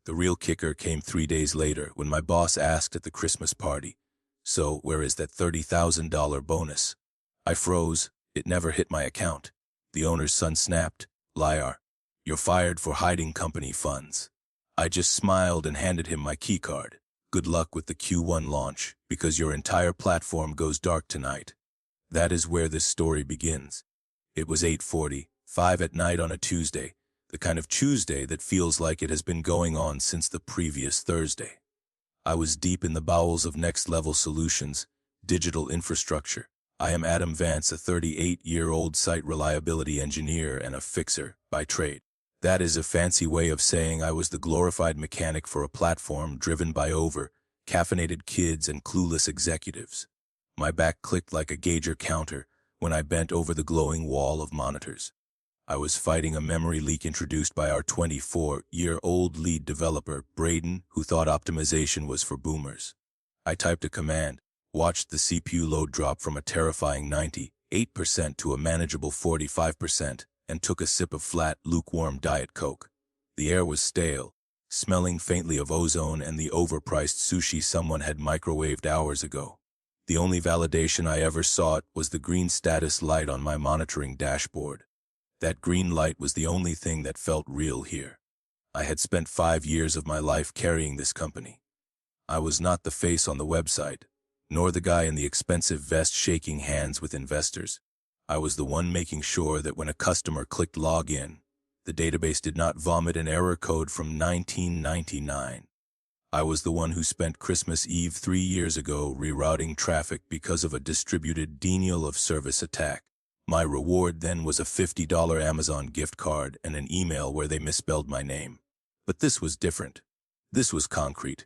The real kicker came 3 days later when my boss asked at the Christmas party, "So, where is that $30,000 bonus?" I froze. It never hit my account. The owner's son snapped, "Liar. You're fired for hiding company funds." I just smiled and handed him my keycard. "Good luck with the Q1 launch, because your entire platform goes dark tonight." That is where this story begins. It was 8:45 at night on a Tuesday, the kind of Tuesday that feels like it has been going on since the previous Thursday. I was deep in the bowels of Next Level Solutions, digital infrastructure. I am Adam Vance, a 38-year-old site reliability engineer and a fixer by trade. That is a fancy way of saying I was the glorified mechanic for a platform driven by caffeinated kids and clueless executives. My back clicked like a gauger counter when I bent over the glowing wall of monitors. I was fighting a memory leak introduced by our 24-year-old lead developer, Braden, who thought optimization was for boomers. I typed a command, watched the CPU load drop from a terrifying 98% to a manageable 45%, and took a sip of flat, lukewarm Diet Coke. The air was stale, smelling faintly of ozone and the overpriced sushi someone had microwaved hours ago. The only validation I ever sought was the green status light on my monitoring dashboard. That green light was the only thing that felt real here. I had spent 5 years of my life carrying this company. I was not the face on the website, nor the guy in the expensive vest shaking hands with investors. I was the one making sure that when a customer clicked login, the database did not vomit an error code from 1999. I was the one who spent Christmas Eve 3 years ago rerouting traffic because of a distributed denial of service attack. My reward then was a $50 Amazon gift card and an email where they misspelled my name. But this was different. This was concrete.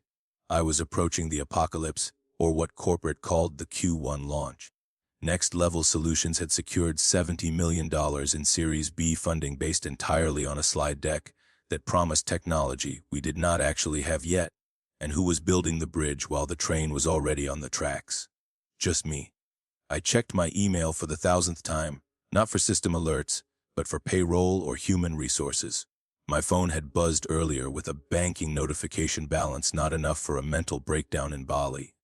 I was approaching the apocalypse, or what corporate called the Q1 launch. Next Level Solutions had secured $70 million in Series B funding based entirely on a slide deck that promised technology we did not actually have yet, and who was building the bridge while the train was already on the tracks. Just me. I checked my email for the 1,000th time, not for system alerts, but for payroll or human resources. My phone had buzzed earlier with a banking notification balance not enough for a mental breakdown in Bali.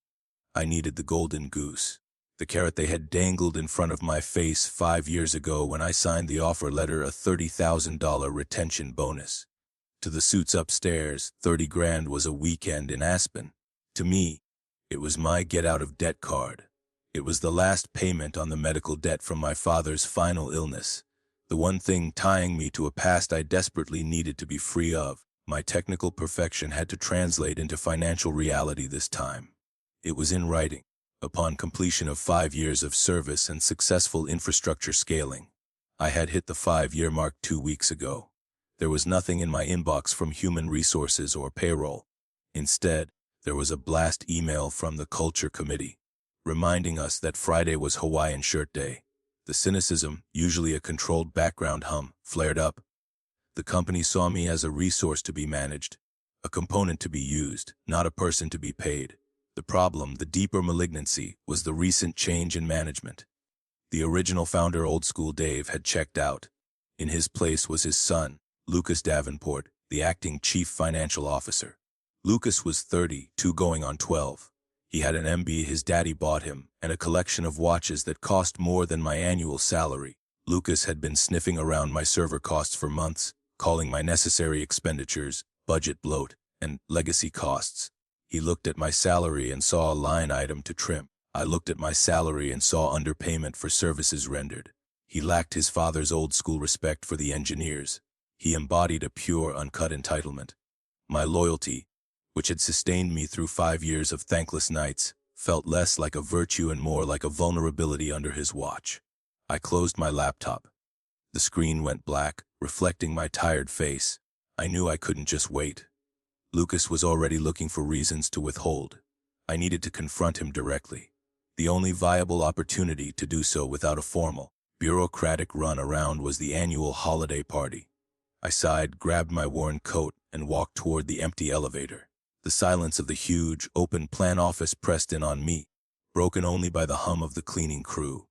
I needed the golden goose, the carrot they had dangled in front of my face 5 years ago when I signed the offer letter, a $30,000 retention bonus. To the suits upstairs, 30 grand was a weekend in Aspen. To me, it was my get-out-of-debt card. It was the last payment on the medical debt from my father's final illness, the one thing tying me to a past I desperately needed to be free of. My technical perfection had to translate into financial reality this time. It was in writing, upon completion of 5 years of service and successful infrastructure scaling. I had hit the 5-year mark 2 weeks ago. There was nothing in my inbox from human resources or payroll. Instead, there was a blast email from the culture committee, reminding us that Friday was Hawaiian Shirt Day. The cynicism, usually a controlled background hum, flared up. The company saw me as a resource to be managed, a component to be used, not a person to be paid. The problem, the deeper malignancy, was the recent change in management. The original founder, Old School Dave, had checked out. In his place was his son, Lucas Davenport, the acting chief financial officer. Lucas was 32 going on 12. He had an MB his daddy bought him, and a collection of watches that cost more than my annual salary. Lucas had been sniffing around my server costs for months, calling my necessary expenditures budget bloat and legacy costs. He looked at my salary and saw a line item to trim. I looked at my salary and saw underpayment for services rendered. He lacked his father's old-school respect for the engineers. He embodied a pure, uncut entitlement. My loyalty, which had sustained me through 5 years of thankless nights, felt less like a virtue and more like a vulnerability under his watch. I closed my laptop. The screen went black, reflecting my tired face. I knew I couldn't just wait. Lucas was already looking for reasons to withhold. I needed to confront him directly. The only viable opportunity to do so without a formal, bureaucratic run-around was the annual holiday party. I sighed, grabbed my worn coat, and walked toward the empty elevator. The silence of the huge, open-plan office pressed in on me, broken only by the hum of the cleaning crew.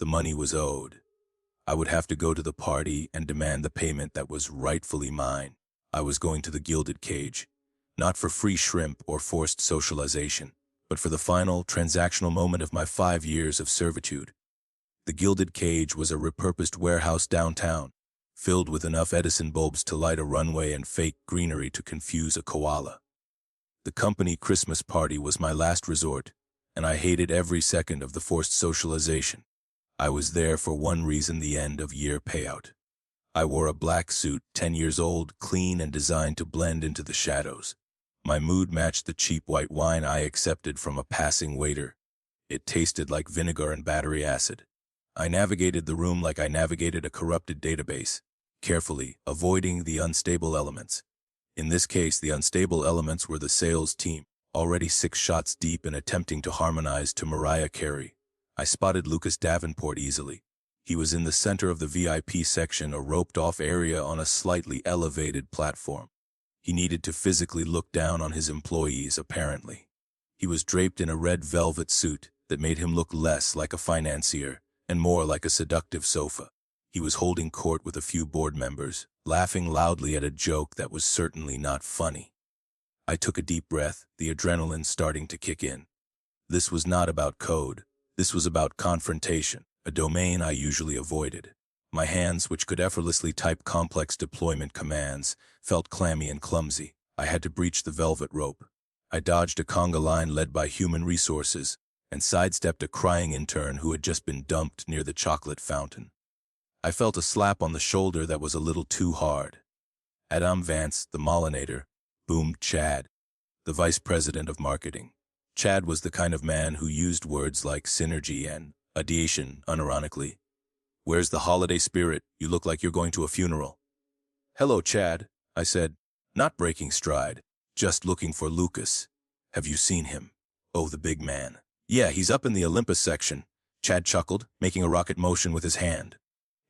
The money was owed. I would have to go to the party and demand the payment that was rightfully mine. I was going to the gilded cage, not for free shrimp or forced socialization, but for the final, transactional moment of my 5 years of servitude. The gilded cage was a repurposed warehouse downtown, filled with enough Edison bulbs to light a runway and fake greenery to confuse a koala. The company Christmas party was my last resort, and I hated every second of the forced socialization. I was there for one reason: the end-of-year payout. I wore a black suit, 10 years old, clean and designed to blend into the shadows. My mood matched the cheap white wine I accepted from a passing waiter. It tasted like vinegar and battery acid. I navigated the room like I navigated a corrupted database, carefully, avoiding the unstable elements. In this case, the unstable elements were the sales team, already 6 shots deep and attempting to harmonize to Mariah Carey. I spotted Lucas Davenport easily. He was in the center of the VIP section, a roped-off area on a slightly elevated platform. He needed to physically look down on his employees, apparently. He was draped in a red velvet suit that made him look less like a financier and more like a seductive sofa. He was holding court with a few board members, laughing loudly at a joke that was certainly not funny. I took a deep breath, the adrenaline starting to kick in. This was not about code. This was about confrontation, a domain I usually avoided. My hands, which could effortlessly type complex deployment commands, felt clammy and clumsy. I had to breach the velvet rope. I dodged a conga line led by human resources and sidestepped a crying intern who had just been dumped near the chocolate fountain. I felt a slap on the shoulder that was a little too hard. Adam Vance, the Molinator, boomed Chad, the vice president of marketing. Chad was the kind of man who used words like synergy and ideation unironically. "Where's the holiday spirit? You look like you're going to a funeral." "Hello, Chad," I said, not breaking stride, just looking for Lucas. "Have you seen him?" "Oh, the big man." "Yeah, he's up in the Olympus section." Chad chuckled, making a rocket motion with his hand.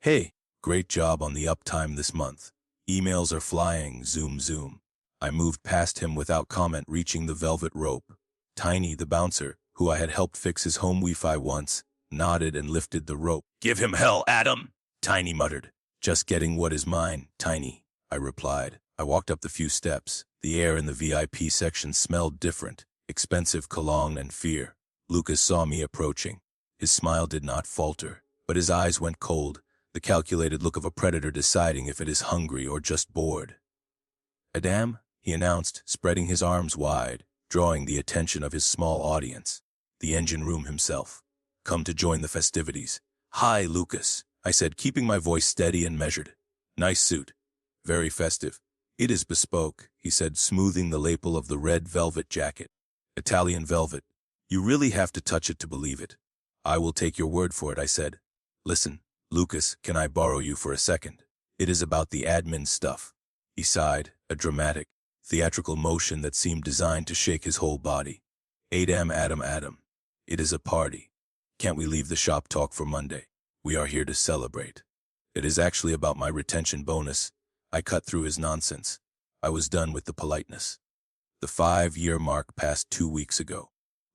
"Hey, great job on the uptime this month. Emails are flying, zoom zoom." I moved past him without comment, reaching the velvet rope. Tiny, the bouncer, who I had helped fix his home Wi-Fi once, nodded and lifted the rope. "Give him hell, Adam," Tiny muttered. "Just getting what is mine, Tiny," I replied. I walked up the few steps. The air in the VIP section smelled different, expensive cologne and fear. Lucas saw me approaching. His smile did not falter, but his eyes went cold, the calculated look of a predator deciding if it is hungry or just bored. "Adam," he announced, spreading his arms wide, drawing the attention of his small audience. The engine room himself. "Come to join the festivities." "Hi, Lucas," I said, keeping my voice steady and measured. "Nice suit. Very festive." "It is bespoke," he said, smoothing the lapel of the red velvet jacket. "Italian velvet. You really have to touch it to believe it." "I will take your word for it," I said. "Listen, Lucas, can I borrow you for a second? It is about the admin stuff." He sighed, a dramatic, theatrical motion that seemed designed to shake his whole body. Adam. It is a party. Can't we leave the shop talk for Monday? We are here to celebrate." "It is actually about my retention bonus." I cut through his nonsense. I was done with the politeness. "The 5-year mark passed 2 weeks ago.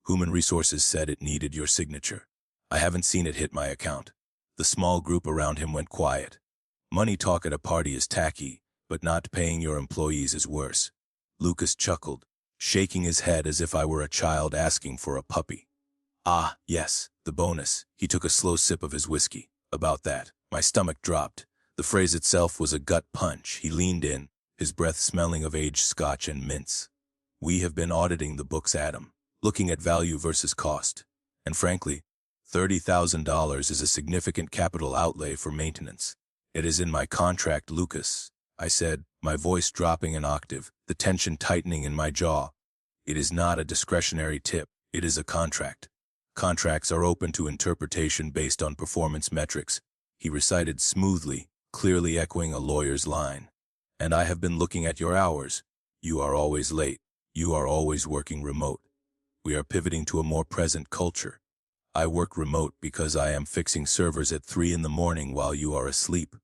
Human Resources said it needed your signature. I haven't seen it hit my account." The small group around him went quiet. Money talk at a party is tacky, but not paying your employees is worse. Lucas chuckled, shaking his head as if I were a child asking for a puppy. "Ah, yes, the bonus." He took a slow sip of his whiskey. "About that." My stomach dropped. The phrase itself was a gut punch. He leaned in, his breath smelling of aged scotch and mints. "We have been auditing the books, Adam, looking at value versus cost. And frankly, $30,000 is a significant capital outlay for maintenance." "It is in my contract, Lucas," I said, my voice dropping an octave, the tension tightening in my jaw. "It is not a discretionary tip. It is a contract. Contracts are open to interpretation based on performance metrics," he recited smoothly, clearly echoing a lawyer's line. "And I have been looking at your hours. You are always late. You are always working remote. We are pivoting to a more present culture. I work remote because I am fixing servers at 3 in the morning while you are asleep."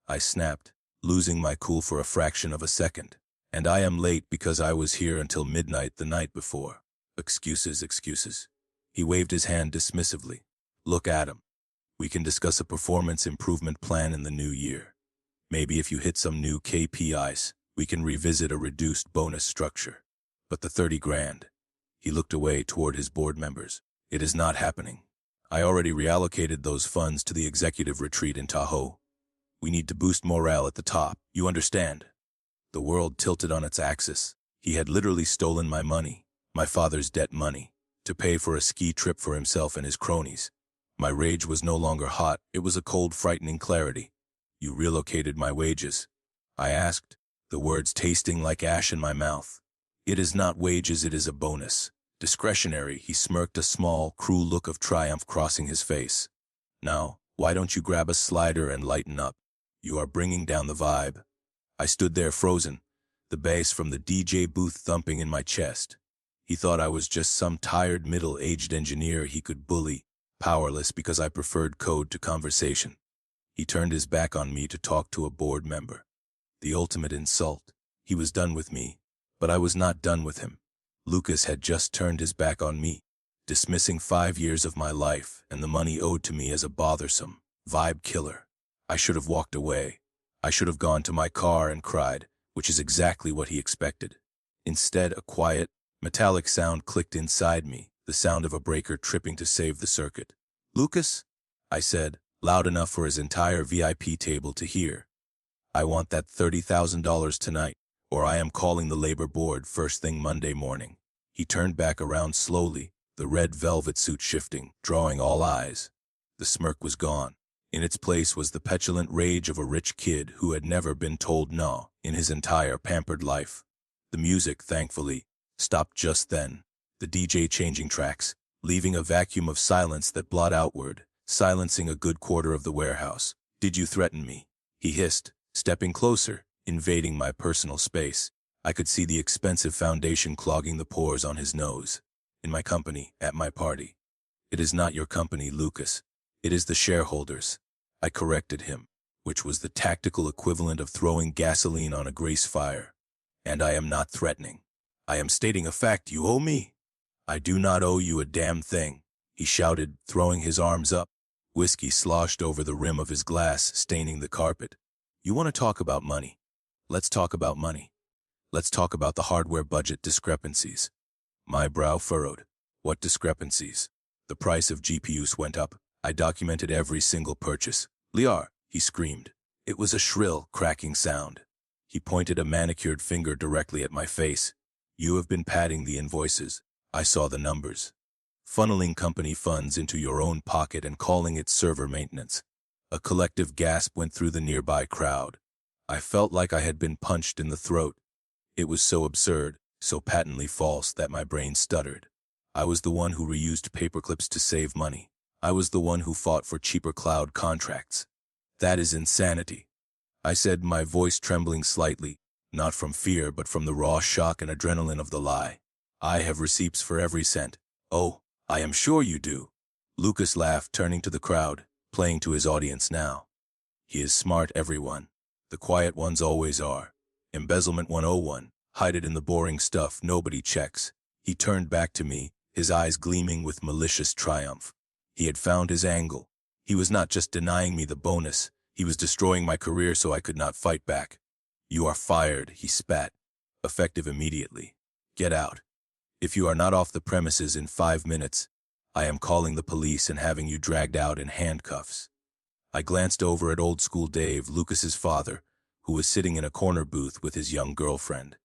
I snapped, losing my cool for a fraction of a second. "And I am late because I was here until midnight the night before." Excuses. He waved his hand dismissively. "Look, Adam, we can discuss a performance improvement plan in the new year. Maybe if you hit some new KPIs, We can revisit a reduced bonus structure. But the 30 grand. He looked away toward his board members. It is not happening. I already reallocated those funds to the executive retreat in Tahoe. We need to boost morale at the top, you understand? The world tilted on its axis. He had literally stolen my money, my father's debt money, to pay for a ski trip for himself and his cronies. My rage was no longer hot, it was a cold, frightening clarity. You relocated my wages, I asked, the words tasting like ash in my mouth. It is not wages, it is a bonus. Discretionary, he smirked, a small, cruel look of triumph crossing his face. Now, why don't you grab a slider and lighten up? You are bringing down the vibe. I stood there frozen, the bass from the DJ booth thumping in my chest. He thought I was just some tired middle-aged engineer he could bully, powerless because I preferred code to conversation. He turned his back on me to talk to a board member. The ultimate insult. He was done with me, but I was not done with him. Lucas had just turned his back on me, dismissing 5 years of my life and the money owed to me as a bothersome vibe killer. I should have walked away. I should have gone to my car and cried, which is exactly what he expected. Instead, a quiet, metallic sound clicked inside me, the sound of a breaker tripping to save the circuit. "Lucas," I said, loud enough for his entire VIP table to hear. "I want that $30,000 tonight, or I am calling the labor board first thing Monday morning." He turned back around slowly, the red velvet suit shifting, drawing all eyes. The smirk was gone. In its place was the petulant rage of a rich kid who had never been told no in his entire pampered life. The music, thankfully, stopped just then, the DJ changing tracks, leaving a vacuum of silence that blot outward, silencing a good quarter of the warehouse. "Did you threaten me?" he hissed, stepping closer, invading my personal space. I could see the expensive foundation clogging the pores on his nose. "In my company, at my party." "It is not your company, Lucas. It is the shareholders." I corrected him, which was the tactical equivalent of throwing gasoline on a grease fire. "And I am not threatening. I am stating a fact you owe me." "I do not owe you a damn thing," he shouted, throwing his arms up. Whiskey sloshed over the rim of his glass, staining the carpet. "You want to talk about money? Let's talk about money. Let's talk about the hardware budget discrepancies." My brow furrowed. "What discrepancies?" "The price of GPUs went up. I documented every single purchase." "Liar," he screamed. It was a shrill, cracking sound. He pointed a manicured finger directly at my face. "You have been padding the invoices. I saw the numbers. Funneling company funds into your own pocket and calling it server maintenance." A collective gasp went through the nearby crowd. I felt like I had been punched in the throat. It was so absurd, so patently false that my brain stuttered. I was the one who reused paperclips to save money. I was the one who fought for cheaper cloud contracts. "That is insanity," I said, my voice trembling slightly, not from fear but from the raw shock and adrenaline of the lie. "I have receipts for every cent." "Oh, I am sure you do." Lucas laughed, turning to the crowd, playing to his audience now. "He is smart, everyone. The quiet ones always are. Embezzlement 101, hide it in the boring stuff nobody checks." He turned back to me, his eyes gleaming with malicious triumph. He had found his angle. He was not just denying me the bonus, he was destroying my career so I could not fight back. "You are fired," he spat. "Effective immediately. Get out. If you are not off the premises in 5 minutes, I am calling the police and having you dragged out in handcuffs." I glanced over at old school Dave, Lucas's father, who was sitting in a corner booth with his young girlfriend.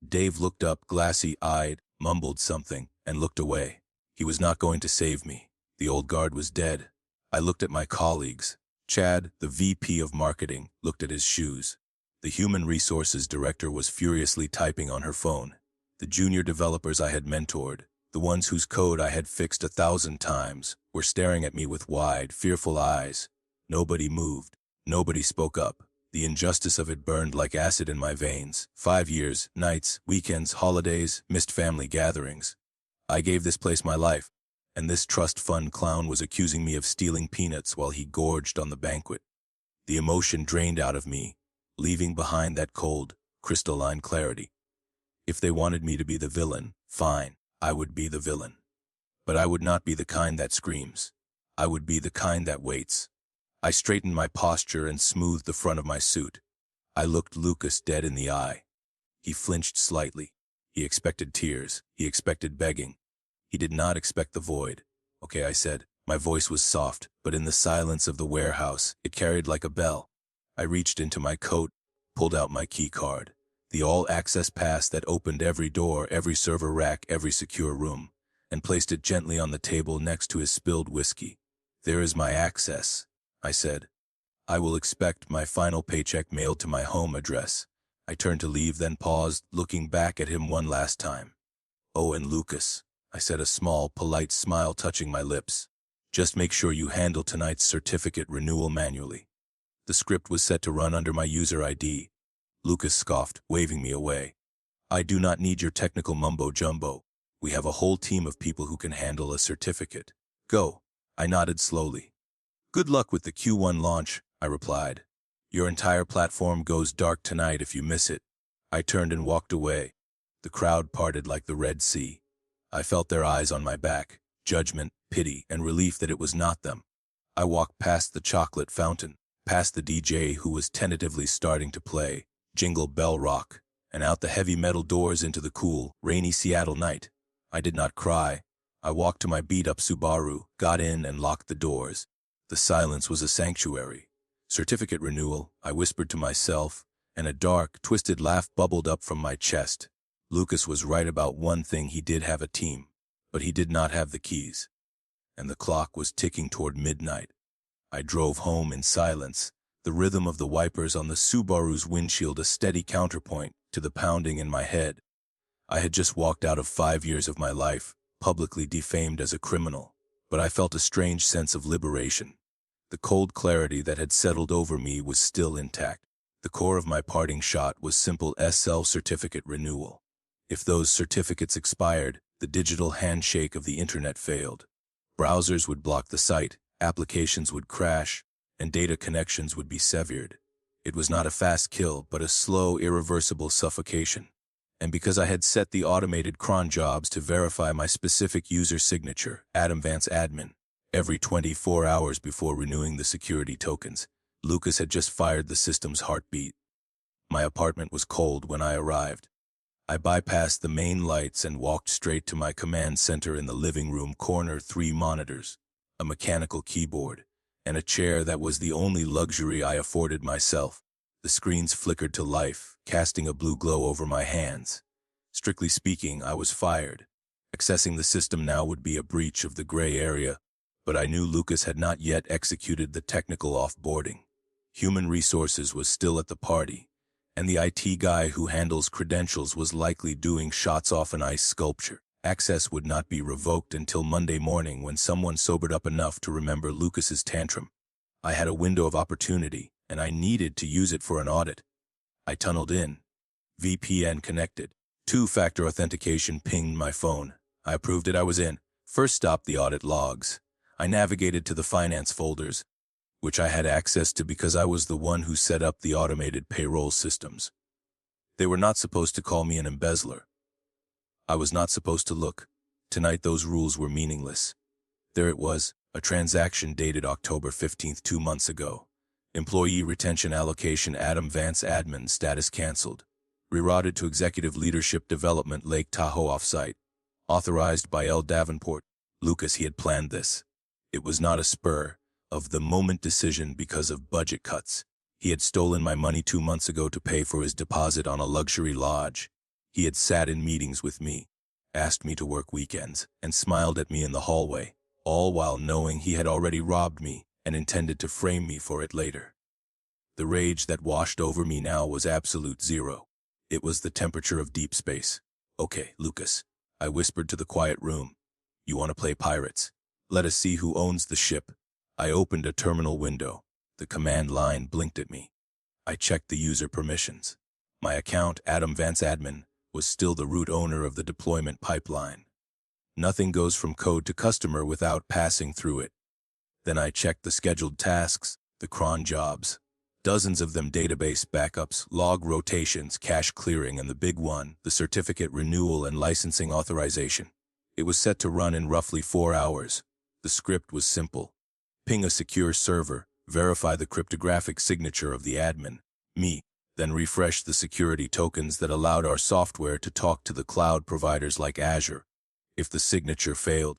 Dave looked up, glassy-eyed, mumbled something, and looked away. He was not going to save me. The old guard was dead. I looked at my colleagues. Chad, the VP of marketing, looked at his shoes. The human resources director was furiously typing on her phone. The junior developers I had mentored, the ones whose code I had fixed 1,000 times, were staring at me with wide, fearful eyes. Nobody moved. Nobody spoke up. The injustice of it burned like acid in my veins. 5 years, nights, weekends, holidays, missed family gatherings. I gave this place my life, and this trust fund clown was accusing me of stealing peanuts while he gorged on the banquet. The emotion drained out of me, leaving behind that cold, crystalline clarity. If they wanted me to be the villain, fine, I would be the villain. But I would not be the kind that screams. I would be the kind that waits. I straightened my posture and smoothed the front of my suit. I looked Lucas dead in the eye. He flinched slightly. He expected tears. He expected begging. He did not expect the void. "Okay," I said. My voice was soft, but in the silence of the warehouse, it carried like a bell. I reached into my coat, pulled out my key card, the all-access pass that opened every door, every server rack, every secure room, and placed it gently on the table next to his spilled whiskey. "There is my access," I said. "I will expect my final paycheck mailed to my home address." I turned to leave, then paused, looking back at him one last time. "Oh, and Lucas," I said, a small, polite smile touching my lips. "Just make sure you handle tonight's certificate renewal manually." The script was set to run under my user ID. Lucas scoffed, waving me away. "I do not need your technical mumbo-jumbo. We have a whole team of people who can handle a certificate. Go." I nodded slowly. "Good luck with the Q1 launch," I replied. "Your entire platform goes dark tonight if you miss it." I turned and walked away. The crowd parted like the Red Sea. I felt their eyes on my back, judgment, pity, and relief that it was not them. I walked past the chocolate fountain, past the DJ who was tentatively starting to play Jingle Bell Rock, and out the heavy metal doors into the cool, rainy Seattle night. I did not cry. I walked to my beat-up Subaru, got in, and locked the doors. The silence was a sanctuary. "Certificate renewal," I whispered to myself, and a dark, twisted laugh bubbled up from my chest. Lucas was right about one thing: he did have a team, but he did not have the keys. And the clock was ticking toward midnight. I drove home in silence, the rhythm of the wipers on the Subaru's windshield a steady counterpoint to the pounding in my head. I had just walked out of 5 years of my life, publicly defamed as a criminal, but I felt a strange sense of liberation. The cold clarity that had settled over me was still intact. The core of my parting shot was simple: SL certificate renewal. If those certificates expired, the digital handshake of the internet failed. Browsers would block the site, applications would crash, and data connections would be severed. It was not a fast kill, but a slow, irreversible suffocation. And because I had set the automated cron jobs to verify my specific user signature, Adam Vance Admin, every 24 hours before renewing the security tokens, Lucas had just fired the system's heartbeat. My apartment was cold when I arrived. I bypassed the main lights and walked straight to my command center in the living room corner: 3 monitors, a mechanical keyboard, and a chair that was the only luxury I afforded myself. The screens flickered to life, casting a blue glow over my hands. Strictly speaking, I was fired. Accessing the system now would be a breach of the gray area, but I knew Lucas had not yet executed the technical off-boarding. Human resources was still at the party, and the IT guy who handles credentials was likely doing shots off an ice sculpture. Access would not be revoked until Monday morning, when someone sobered up enough to remember Lucas's tantrum. I had a window of opportunity, and I needed to use it for an audit. I tunneled in. VPN connected. 2-factor authentication pinged my phone. I approved it. I was in. First stop, the audit logs. I navigated to the finance folders, which I had access to because I was the one who set up the automated payroll systems. They were not supposed to call me an embezzler. I was not supposed to look. Tonight those rules were meaningless. There it was, a transaction dated October 15th, 2 months ago. Employee retention allocation: Adam Vance Admin, status canceled. Rerouted to Executive Leadership Development, Lake Tahoe offsite. Authorized by L. Davenport. Lucas, he had planned this. It was not a spur of the moment decision because of budget cuts. He had stolen my money 2 months ago to pay for his deposit on a luxury lodge. He had sat in meetings with me, asked me to work weekends, and smiled at me in the hallway, all while knowing he had already robbed me and intended to frame me for it later. The rage that washed over me now was absolute zero. It was the temperature of deep space. "Okay, Lucas," I whispered to the quiet room. "You want to play pirates? Let us see who owns the ship." I opened a terminal window. The command line blinked at me. I checked the user permissions. My account, Adam Vance Admin, was still the root owner of the deployment pipeline. Nothing goes from code to customer without passing through it. Then I checked the scheduled tasks, the cron jobs. Dozens of them: database backups, log rotations, cache clearing, and the big one, the certificate renewal and licensing authorization. It was set to run in roughly 4 hours. The script was simple. Ping a secure server, verify the cryptographic signature of the admin, me, then refreshed the security tokens that allowed our software to talk to the cloud providers like Azure. If the signature failed,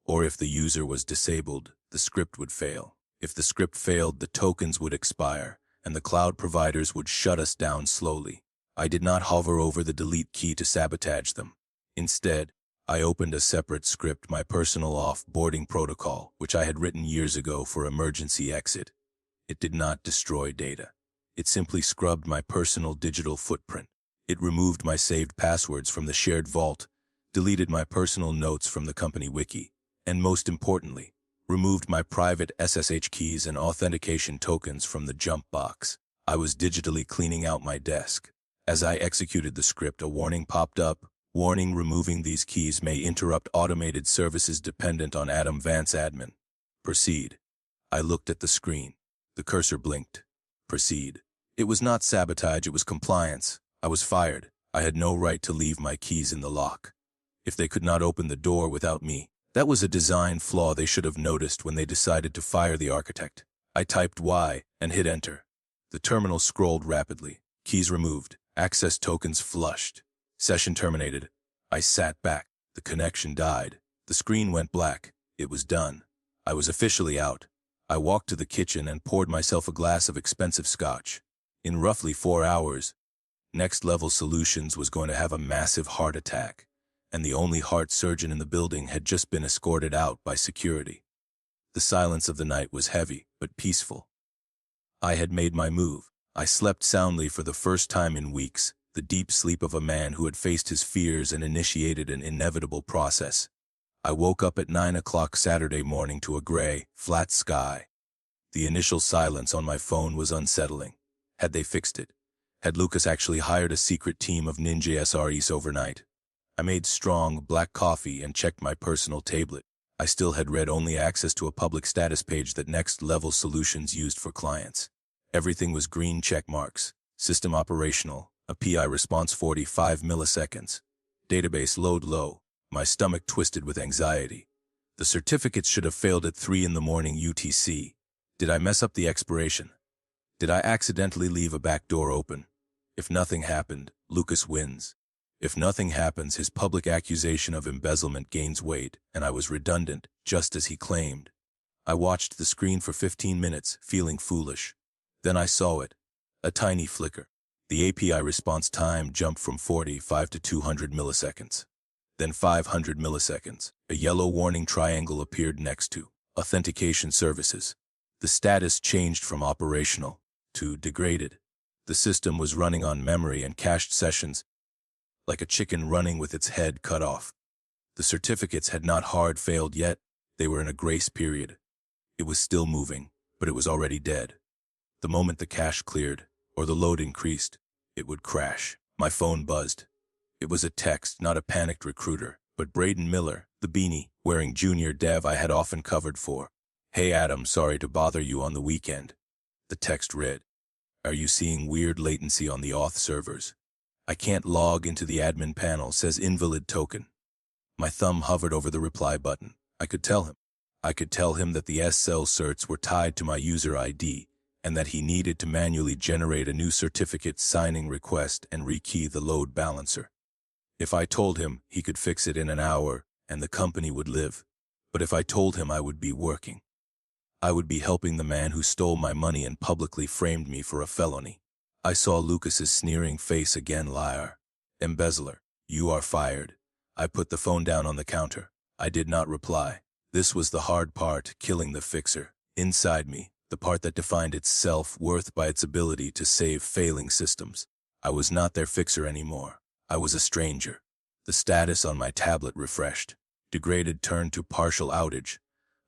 or if the user was disabled, the script would fail. If the script failed, the tokens would expire, and the cloud providers would shut us down slowly. I did not hover over the delete key to sabotage them. Instead, I opened a separate script, my personal off-boarding protocol, which I had written years ago for emergency exit. It did not destroy data. It simply scrubbed my personal digital footprint. It removed my saved passwords from the shared vault, deleted my personal notes from the company wiki, and most importantly, removed my private SSH keys and authentication tokens from the jump box. I was digitally cleaning out my desk. As I executed the script, a warning popped up. Warning: removing these keys may interrupt automated services dependent on Adam Vance admin. Proceed. I looked at the screen. The cursor blinked. Proceed. It was not sabotage, it was compliance. I was fired. I had no right to leave my keys in the lock. If they could not open the door without me, that was a design flaw they should have noticed when they decided to fire the architect. I typed Y and hit enter. The terminal scrolled rapidly. Keys removed. Access tokens flushed. Session terminated. I sat back. The connection died. The screen went black. It was done. I was officially out. I walked to the kitchen and poured myself a glass of expensive scotch. In roughly 4 hours, Next Level Solutions was going to have a massive heart attack, and the only heart surgeon in the building had just been escorted out by security. The silence of the night was heavy, but peaceful. I had made my move. I slept soundly for the first time in weeks, the deep sleep of a man who had faced his fears and initiated an inevitable process. I woke up at 9 o'clock Saturday morning to a gray, flat sky. The initial silence on my phone was unsettling. Had they fixed it? Had Lucas actually hired a secret team of ninja SREs overnight? I made strong, black coffee and checked my personal tablet. I still had read only access to a public status page that Next Level Solutions used for clients. Everything was green check marks. System operational. API response 45 milliseconds. Database load low. My stomach twisted with anxiety. The certificates should have failed at 3 in the morning UTC. Did I mess up the expiration? Did I accidentally leave a back door open? If nothing happened, Lucas wins. If nothing happens, his public accusation of embezzlement gains weight, and I was redundant, just as he claimed. I watched the screen for 15 minutes, feeling foolish. Then I saw it. A tiny flicker. The API response time jumped from 45 to 200 milliseconds. Then 500 milliseconds. A yellow warning triangle appeared next to authentication services. The status changed from operational to degraded. The system was running on memory and cached sessions, like a chicken running with its head cut off. The certificates had not hard failed yet. They were in a grace period. It was still moving, but it was already dead. The moment the cache cleared, or the load increased, it would crash. My phone buzzed. It was a text, not a panicked recruiter, but Braden Miller, the beanie, wearing junior dev I had often covered for. Hey Adam, sorry to bother you on the weekend. The text read, are you seeing weird latency on the auth servers? I can't log into the admin panel, says invalid token. My thumb hovered over the reply button. I could tell him. I could tell him that the SL certs were tied to my user ID, and that he needed to manually generate a new certificate signing request and rekey the load balancer. If I told him, he could fix it in an hour, and the company would live. But if I told him, I would be working. I would be helping the man who stole my money and publicly framed me for a felony. I saw Lucas's sneering face again. Liar. Embezzler. You are fired. I put the phone down on the counter. I did not reply. This was the hard part, killing the fixer. Inside me, the part that defined its self-worth by its ability to save failing systems. I was not their fixer anymore. I was a stranger. The status on my tablet refreshed. Degraded turned to partial outage.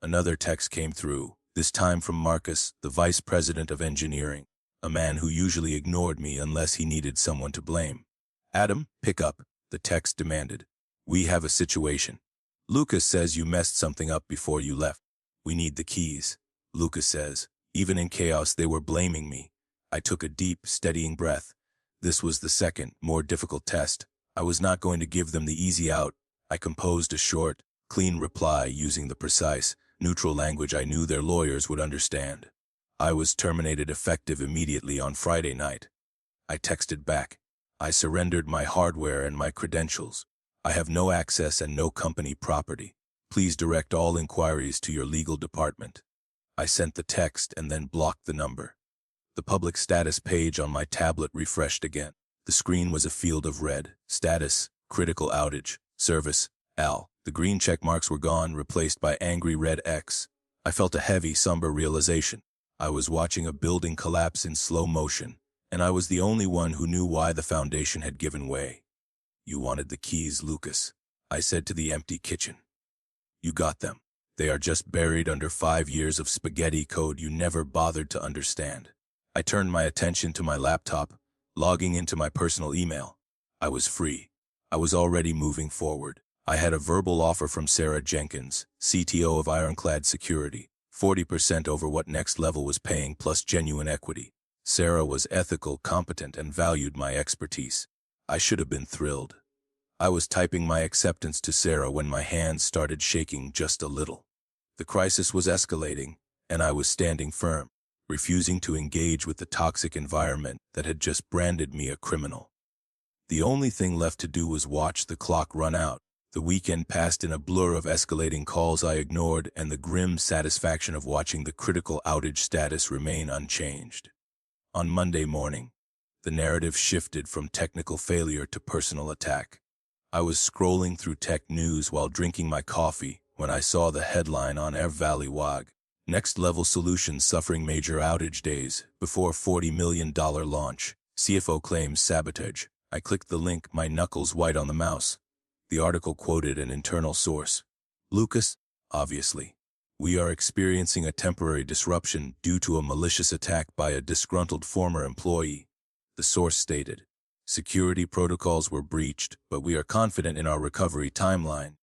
Another text came through, this time from Marcus, the vice president of engineering, a man who usually ignored me unless he needed someone to blame. Adam, pick up, the text demanded. We have a situation. Lucas says you messed something up before you left. We need the keys. Lucas says, even in chaos they were blaming me. I took a deep, steadying breath. This was the second, more difficult test. I was not going to give them the easy out. I composed a short, clean reply using the precise, neutral language I knew their lawyers would understand. I was terminated effective immediately on Friday night. I texted back. I surrendered my hardware and my credentials. I have no access and no company property. Please direct all inquiries to your legal department. I sent the text and then blocked the number. The public status page on my tablet refreshed again. The screen was a field of red. Status, critical outage, service, AL. The green check marks were gone, replaced by angry red X. I felt a heavy, somber realization. I was watching a building collapse in slow motion, and I was the only one who knew why the foundation had given way. You wanted the keys, Lucas, I said to the empty kitchen. You got them. They are just buried under 5 years of spaghetti code you never bothered to understand. I turned my attention to my laptop, logging into my personal email. I was free. I was already moving forward. I had a verbal offer from Sarah Jenkins, CTO of Ironclad Security, 40% over what Next Level was paying plus genuine equity. Sarah was ethical, competent, and valued my expertise. I should have been thrilled. I was typing my acceptance to Sarah when my hands started shaking just a little. The crisis was escalating, and I was standing firm, refusing to engage with the toxic environment that had just branded me a criminal. The only thing left to do was watch the clock run out. The weekend passed in a blur of escalating calls I ignored and the grim satisfaction of watching the critical outage status remain unchanged. On Monday morning, the narrative shifted from technical failure to personal attack. I was scrolling through tech news while drinking my coffee when I saw the headline on Air Valley WAG. Next Level Solutions suffering major outage days before $40 million launch. CFO claims sabotage. I clicked the link, my knuckles white on the mouse. The article quoted an internal source. Lucas, obviously. We are experiencing a temporary disruption due to a malicious attack by a disgruntled former employee. The source stated, security protocols were breached, but we are confident in our recovery timeline.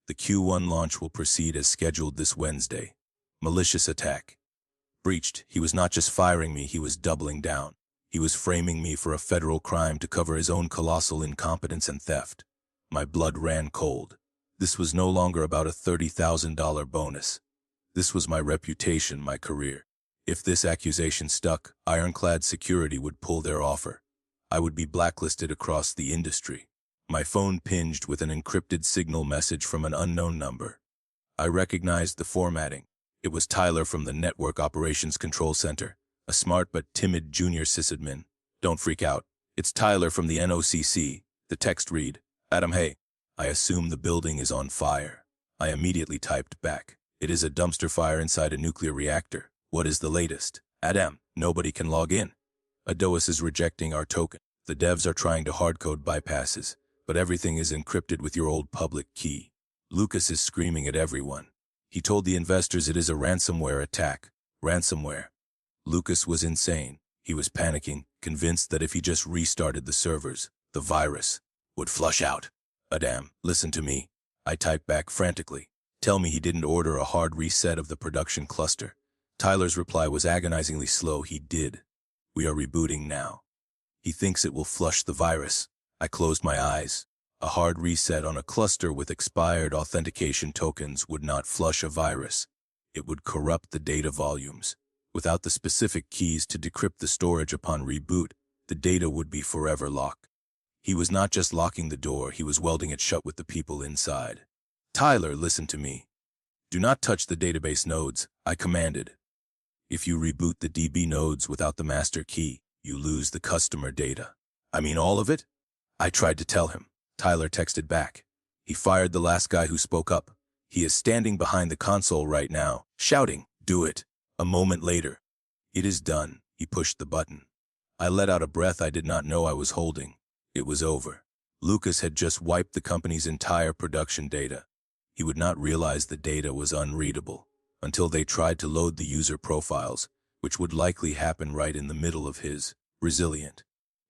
The Q1 launch will proceed as scheduled this Wednesday. Malicious attack. Breached. He was not just firing me, he was doubling down. He was framing me for a federal crime to cover his own colossal incompetence and theft. My blood ran cold. This was no longer about a $30,000 bonus. This was my reputation, my career. If this accusation stuck, Ironclad Security would pull their offer. I would be blacklisted across the industry. My phone pinged with an encrypted signal message from an unknown number. I recognized the formatting. It was Tyler from the Network Operations Control Center, a smart but timid junior sysadmin. Don't freak out. It's Tyler from the NOCC. The text read, Adam, hey. I assume the building is on fire. I immediately typed back. It is a dumpster fire inside a nuclear reactor. What is the latest? Adam, nobody can log in. Adoas is rejecting our token. The devs are trying to hardcode bypasses, but everything is encrypted with your old public key. Lucas is screaming at everyone. He told the investors it is a ransomware attack. Ransomware. Lucas was insane. He was panicking, convinced that if he just restarted the servers, the virus would flush out. Adam, listen to me. I typed back frantically. Tell me he didn't order a hard reset of the production cluster. Tyler's reply was agonizingly slow. He did. We are rebooting now. He thinks it will flush the virus. I closed my eyes. A hard reset on a cluster with expired authentication tokens would not flush a virus. It would corrupt the data volumes. Without the specific keys to decrypt the storage upon reboot, the data would be forever locked. He was not just locking the door, he was welding it shut with the people inside. Tyler, listen to me. Do not touch the database nodes, I commanded. If you reboot the DB nodes without the master key, you lose the customer data. I mean all of it? I tried to tell him. Tyler texted back. He fired the last guy who spoke up. He is standing behind the console right now, shouting, do it. A moment later. It is done. He pushed the button. I let out a breath I did not know I was holding. It was over. Lucas had just wiped the company's entire production data. He would not realize the data was unreadable until they tried to load the user profiles, which would likely happen right in the middle of his resilient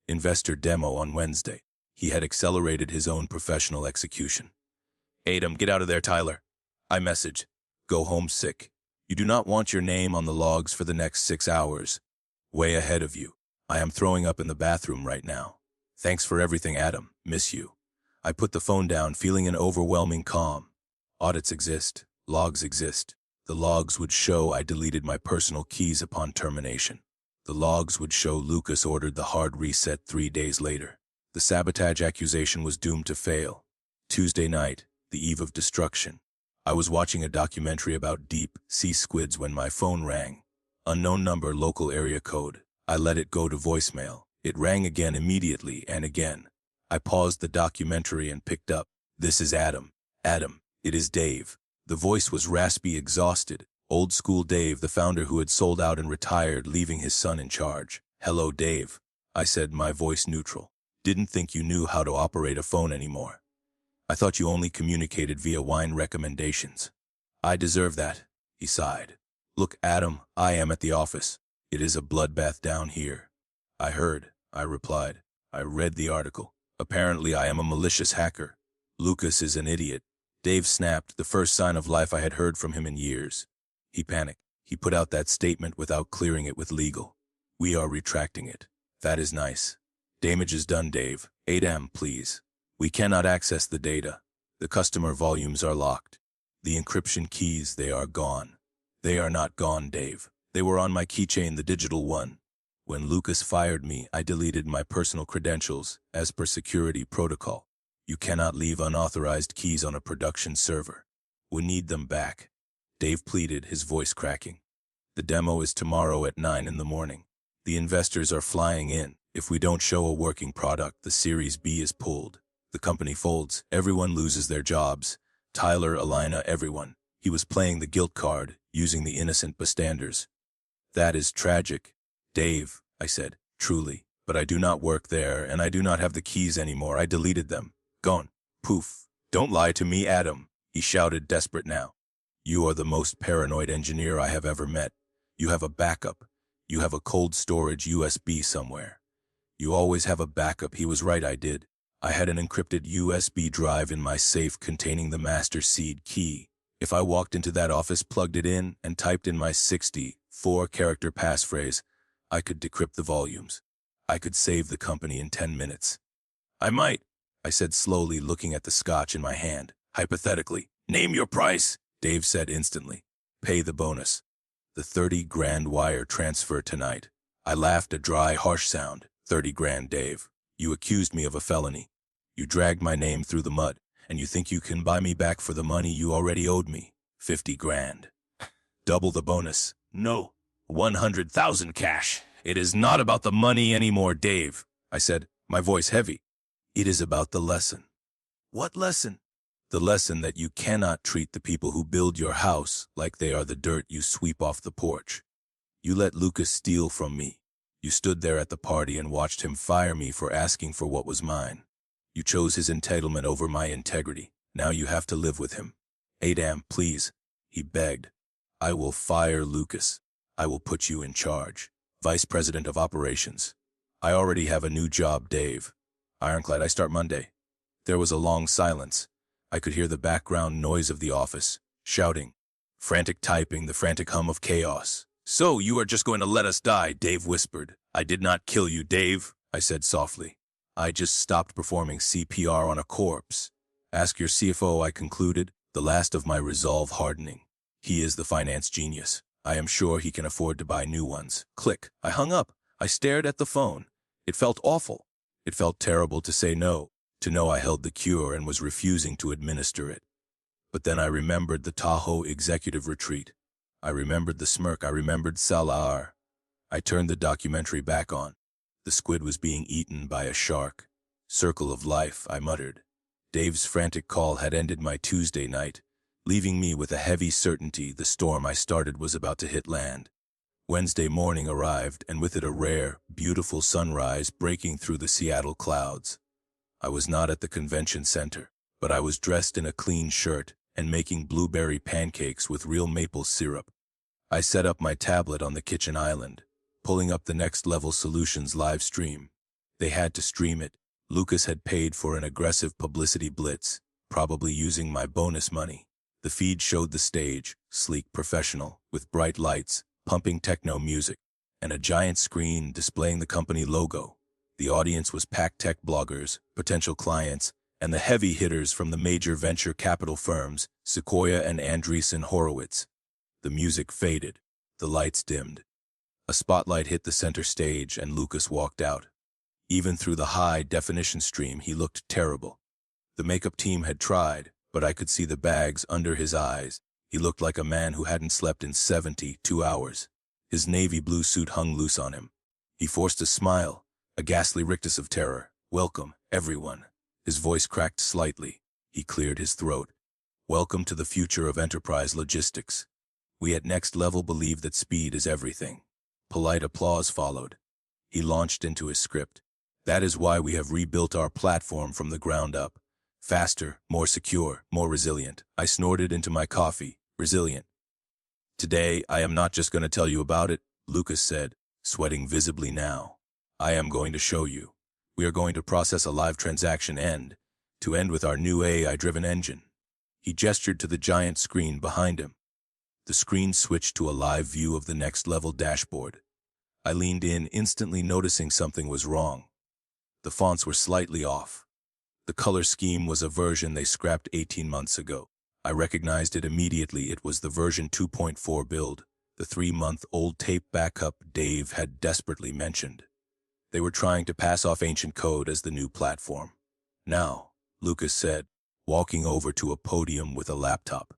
investor demo on Wednesday. He had accelerated his own professional execution. Adam, get out of there, Tyler. I messaged. Go home sick. You do not want your name on the logs for the next 6 hours. Way ahead of you. I am throwing up in the bathroom right now. Thanks for everything, Adam. Miss you. I put the phone down, feeling an overwhelming calm. Audits exist. Logs exist. The logs would show I deleted my personal keys upon termination. The logs would show Lucas ordered the hard reset 3 days later. The sabotage accusation was doomed to fail. Tuesday night, the eve of destruction. I was watching a documentary about deep sea squids when my phone rang. Unknown number, local area code. I let it go to voicemail. It rang again immediately and again. I paused the documentary and picked up. "This is Adam. Adam, it is Dave." The voice was raspy, exhausted. Old school Dave, the founder who had sold out and retired, leaving his son in charge. "Hello, Dave," I said, my voice neutral. "Didn't think you knew how to operate a phone anymore. I thought you only communicated via wine recommendations." "I deserve that," he sighed. "Look, Adam, I am at the office. It is a bloodbath down here." "I heard," I replied. "I read the article. Apparently I am a malicious hacker. Lucas is an idiot." Dave snapped, the first sign of life I had heard from him in years. He panicked. He put out that statement without clearing it with legal. "We are retracting it." "That is nice." "Damage is done, Dave. Adam, please. We cannot access the data. The customer volumes are locked. The encryption keys, they are gone." "They are not gone, Dave. They were on my keychain, the digital one. When Lucas fired me, I deleted my personal credentials, as per security protocol. You cannot leave unauthorized keys on a production server. We need them back." Dave pleaded, his voice cracking. "The demo is tomorrow at 9 in the morning. The investors are flying in. If we don't show a working product, the Series B is pulled. The company folds. Everyone loses their jobs. Tyler, Alina, everyone." He was playing the guilt card, using the innocent bystanders. "That is tragic, Dave," I said, "truly. But I do not work there, and I do not have the keys anymore. I deleted them. Gone. Poof. Don't lie to me, Adam," he shouted, desperate now. "You are the most paranoid engineer I have ever met. You have a backup. You have a cold storage USB somewhere. You always have a backup." He was right, I did. I had an encrypted USB drive in my safe containing the master seed key. If I walked into that office, plugged it in, and typed in my 64-character passphrase, I could decrypt the volumes. I could save the company in 10 minutes. "I might," I said slowly, looking at the scotch in my hand. "Hypothetically." "Name your price," Dave said instantly. "Pay the bonus. The 30 grand wire transfer tonight." I laughed, a dry, harsh sound. 30 grand, Dave. You accused me of a felony. You dragged my name through the mud, and you think you can buy me back for the money you already owed me. 50 grand. Double the bonus. No. 100,000 cash. "It is not about the money anymore, Dave," I said, my voice heavy. "It is about the lesson." "What lesson?" "The lesson that you cannot treat the people who build your house like they are the dirt you sweep off the porch. You let Lucas steal from me. You stood there at the party and watched him fire me for asking for what was mine. You chose his entitlement over my integrity. Now you have to live with him. Adam, please," he begged. "I will fire Lucas. I will put you in charge. Vice President of Operations. I already have a new job, Dave. Ironclad, I start Monday." There was a long silence. I could hear the background noise of the office, shouting, frantic typing, the frantic hum of chaos. "So you are just going to let us die," Dave whispered. "I did not kill you, Dave," I said softly. "I just stopped performing CPR on a corpse. Ask your CFO," I concluded, the last of my resolve hardening. "He is the finance genius. I am sure he can afford to buy new ones." Click. I hung up. I stared at the phone. It felt awful. It felt terrible to say no, to know I held the cure and was refusing to administer it. But then I remembered the Tahoe executive retreat. I remembered the smirk. I remembered Salar. I turned the documentary back on. The squid was being eaten by a shark. "Circle of life," I muttered. Dave's frantic call had ended my Tuesday night, leaving me with a heavy certainty the storm I started was about to hit land. Wednesday morning arrived, and with it a rare, beautiful sunrise breaking through the Seattle clouds. I was not at the convention center, but I was dressed in a clean shirt and making blueberry pancakes with real maple syrup. I set up my tablet on the kitchen island, pulling up the Next Level Solutions live stream. They had to stream it. Lucas had paid for an aggressive publicity blitz, probably using my bonus money. The feed showed the stage, sleek, professional, with bright lights, pumping techno music, and a giant screen displaying the company logo. The audience was packed: tech bloggers, potential clients, and the heavy hitters from the major venture capital firms, Sequoia and Andreessen Horowitz. The music faded. The lights dimmed. A spotlight hit the center stage and Lucas walked out. Even through the high-definition stream, he looked terrible. The makeup team had tried, but I could see the bags under his eyes. He looked like a man who hadn't slept in 72 hours. His navy blue suit hung loose on him. He forced a smile, a ghastly rictus of terror. "Welcome, everyone." His voice cracked slightly. He cleared his throat. "Welcome to the future of enterprise logistics. We at Next Level believe that speed is everything." Polite applause followed. He launched into his script. "That is why we have rebuilt our platform from the ground up. Faster, more secure, more resilient." I snorted into my coffee. Resilient. "Today, I am not just going to tell you about it," Lucas said, sweating visibly now. "I am going to show you. We are going to process a live transaction to end with our new AI-driven engine." He gestured to the giant screen behind him. The screen switched to a live view of the Next Level dashboard. I leaned in, instantly noticing something was wrong. The fonts were slightly off. The color scheme was a version they scrapped 18 months ago. I recognized it immediately. It was the version 2.4 build, the 3-month-old tape backup Dave had desperately mentioned. They were trying to pass off ancient code as the new platform. "Now," Lucas said, walking over to a podium with a laptop,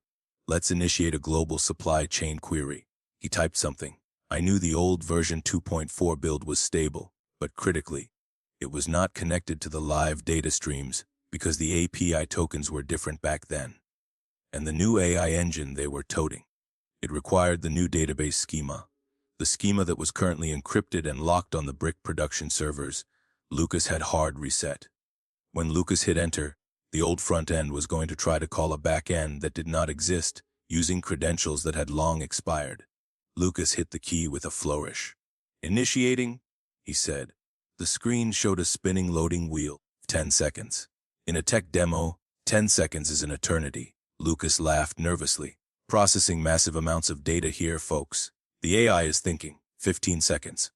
"let's initiate a global supply chain query." He typed something. I knew the old version 2.4 build was stable, but critically, it was not connected to the live data streams because the API tokens were different back then. And the new AI engine they were toting, it required the new database schema, the schema that was currently encrypted and locked on the brick production servers. Lucas had hard reset. When Lucas hit enter, the old front end was going to try to call a back end that did not exist, using credentials that had long expired. Lucas hit the key with a flourish. "Initiating," he said. The screen showed a spinning loading wheel. 10 seconds. In a tech demo, 10 seconds is an eternity. Lucas laughed nervously. "Processing massive amounts of data here, folks. The AI is thinking. 15 seconds.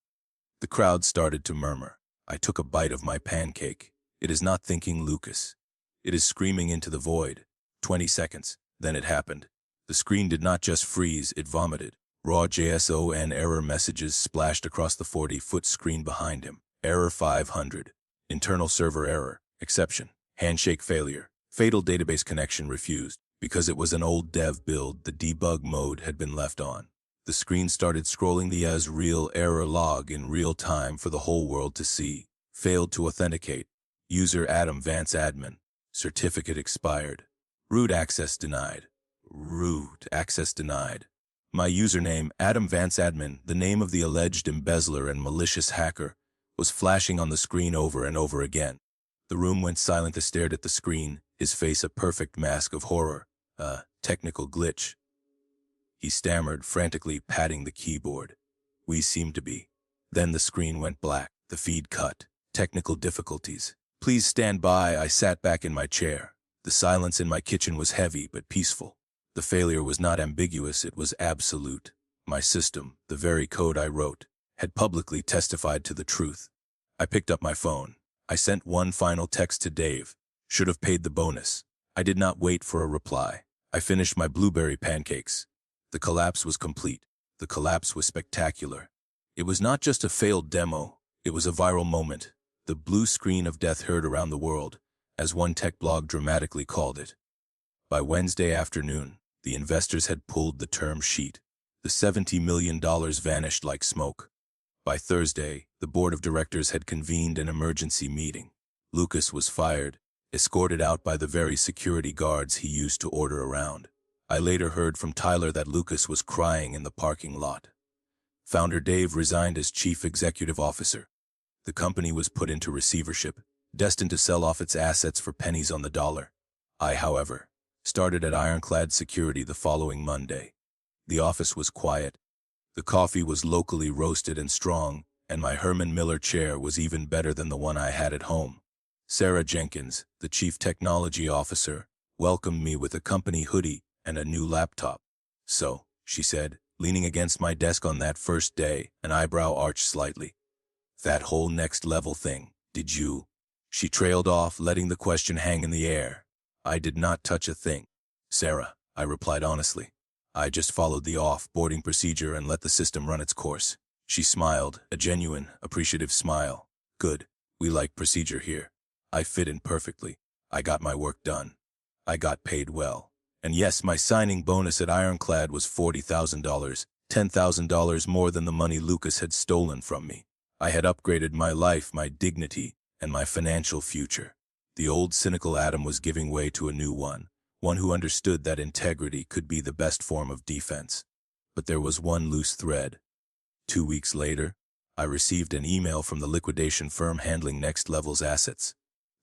The crowd started to murmur. I took a bite of my pancake. "It is not thinking, Lucas. It is screaming into the void." 20 seconds. Then it happened. The screen did not just freeze, it vomited. Raw JSON error messages splashed across the 40-foot screen behind him. Error 500. Internal server error. Exception. Handshake failure. Fatal database connection refused. Because it was an old dev build, the debug mode had been left on. The screen started scrolling the as real error log in real time for the whole world to see. Failed to authenticate. User Adam Vance admin. Certificate expired. Root access denied. Root access denied. My username, Adam Vance admin, the name of the alleged embezzler and malicious hacker, was flashing on the screen over and over again. The room went silent. I stared at the screen, his face a perfect mask of horror. Technical glitch. He stammered, frantically patting the keyboard. "We seem to be." Then the screen went black. The feed cut. "Technical difficulties. Please stand by." I sat back in my chair. The silence in my kitchen was heavy but peaceful. The failure was not ambiguous, it was absolute. My system, the very code I wrote, had publicly testified to the truth. I picked up my phone. I sent one final text to Dave. "Should have paid the bonus." I did not wait for a reply. I finished my blueberry pancakes. The collapse was complete. The collapse was spectacular. It was not just a failed demo, it was a viral moment. The blue screen of death heard around the world, as one tech blog dramatically called it. By Wednesday afternoon, the investors had pulled the term sheet. The $70 million vanished like smoke. By Thursday, the board of directors had convened an emergency meeting. Lucas was fired, escorted out by the very security guards he used to order around. I later heard from Tyler that Lucas was crying in the parking lot. Founder Dave resigned as chief executive officer. The company was put into receivership, destined to sell off its assets for pennies on the dollar. I, however, started at Ironclad Security the following Monday. The office was quiet. The coffee was locally roasted and strong, and my Herman Miller chair was even better than the one I had at home. Sarah Jenkins, the chief technology officer, welcomed me with a company hoodie and a new laptop. "So," she said, leaning against my desk on that first day, an eyebrow arched slightly. "That whole Next Level thing, did you?" She trailed off, letting the question hang in the air. "I did not touch a thing, Sarah," I replied honestly. "I just followed the off-boarding procedure and let the system run its course." She smiled, a genuine, appreciative smile. Good. We like procedure here. I fit in perfectly. I got my work done. I got paid well. And yes, my signing bonus at Ironclad was $40,000, $10,000 more than the money Lucas had stolen from me. I had upgraded my life, my dignity, and my financial future. The old cynical Adam was giving way to a new one who understood that integrity could be the best form of defense. But there was one loose thread. 2 weeks later, I received an email from the liquidation firm handling Next Level's assets.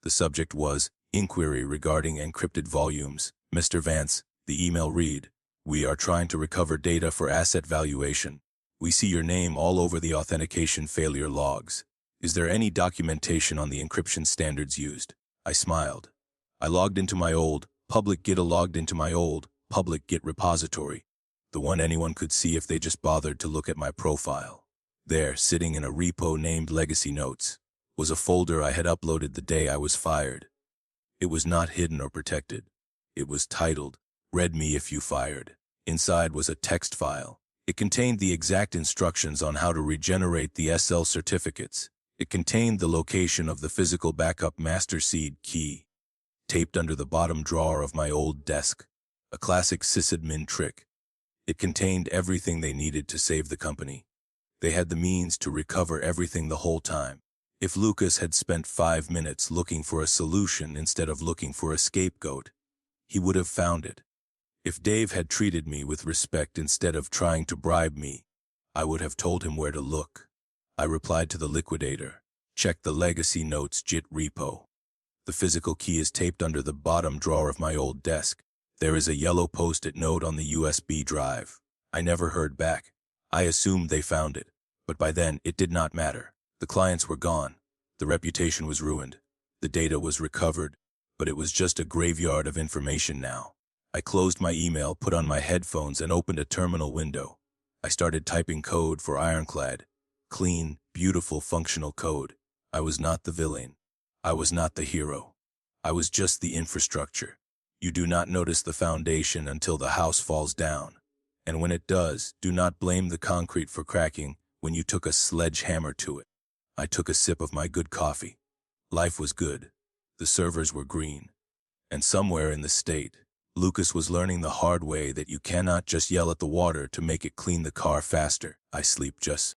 The subject was, Inquiry regarding encrypted volumes. Mr. Vance, the email read, We are trying to recover data for asset valuation. We see your name all over the authentication failure logs. Is there any documentation on the encryption standards used? I smiled. I logged into my old public Git repository, the one anyone could see if they just bothered to look at my profile. There, sitting in a repo named Legacy Notes, was a folder I had uploaded the day I was fired. It was not hidden or protected. It was titled, Read Me If You Fired. Inside was a text file. It contained the exact instructions on how to regenerate the SL certificates. It contained the location of the physical backup master seed key, taped under the bottom drawer of my old desk, a classic sysadmin trick. It contained everything they needed to save the company. They had the means to recover everything the whole time. If Lucas had spent 5 minutes looking for a solution instead of looking for a scapegoat, he would have found it. If Dave had treated me with respect instead of trying to bribe me, I would have told him where to look. I replied to the liquidator, Check the Legacy Notes Git repo. The physical key is taped under the bottom drawer of my old desk. There is a yellow post-it note on the USB drive. I never heard back. I assumed they found it, but by then it did not matter. The clients were gone. The reputation was ruined. The data was recovered, but it was just a graveyard of information now. I closed my email, put on my headphones, and opened a terminal window. I started typing code for Ironclad. Clean, beautiful, functional code. I was not the villain. I was not the hero. I was just the infrastructure. You do not notice the foundation until the house falls down. And when it does, do not blame the concrete for cracking when you took a sledgehammer to it. I took a sip of my good coffee. Life was good. The servers were green. And somewhere in the state, Lucas was learning the hard way that you cannot just yell at the water to make it clean the car faster. I sleep just